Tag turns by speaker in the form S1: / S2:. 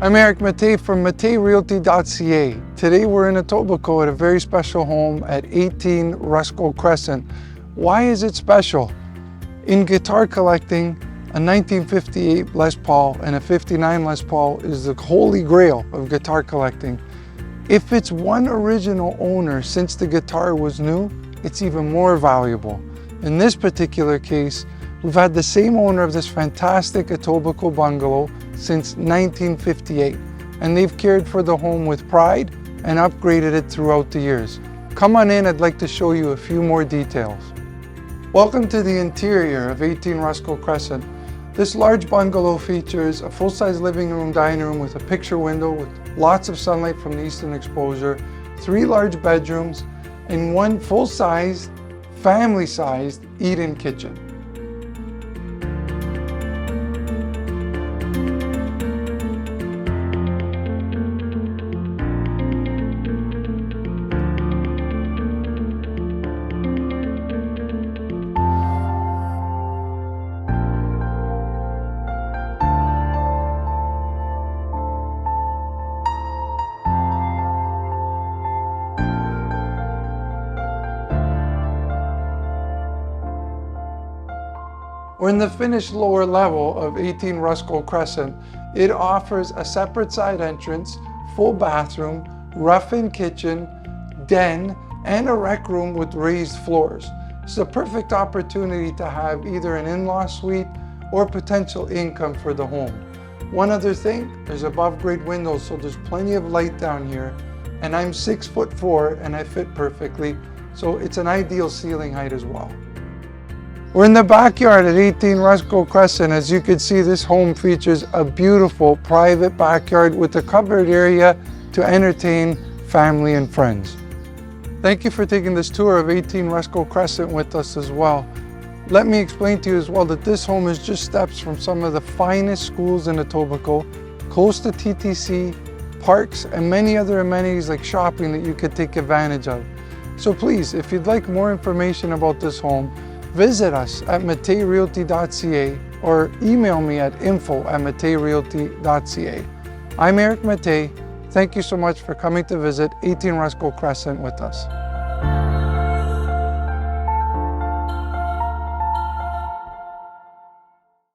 S1: I'm Mattei from matteirealty.ca. Today we're in Etobicoke at a very special home at 18 Ruscoe Crescent. Why is it special? In guitar collecting, a 1958 Les Paul and a 59 Les Paul is the holy grail of guitar collecting. If it's one original owner since the guitar was new, it's even more valuable. In this particular case, we've had the same owner of this fantastic Etobicoke bungalow since 1958, and they've cared for the home with pride and upgraded it throughout the years. Come on in, I'd like to show you a few more details. Welcome to the interior of 18 Ruscoe Crescent. This large bungalow features a full-size living room, dining room with a picture window with lots of sunlight from the eastern exposure, 3 large bedrooms, and 1 full-sized, family-sized eat-in kitchen. We're in the finished lower level of 18 Ruscoe Crescent. It offers a separate side entrance, full bathroom, rough-in kitchen, den, and a rec room with raised floors. It's a perfect opportunity to have either an in-law suite or potential income for the home. One other thing, there's above-grade windows, so there's plenty of light down here. And I'm 6'4" and I fit perfectly, so it's an ideal ceiling height as well. We're in the backyard at 18 Ruscoe Crescent. As you can see, this home features a beautiful private backyard with a covered area to entertain family and friends. Thank you for taking this tour of 18 Ruscoe Crescent with us as well. Let me explain to you as well that this home is just steps from some of the finest schools in Etobicoke, close to TTC, parks, and many other amenities like shopping that you could take advantage of. So please, if you'd like more information about this home, visit us at matteirealty.ca or email me at info@matteirealty.ca. I'm Mattei. Thank you so much for coming to visit 18 Ruscoe Crescent with us.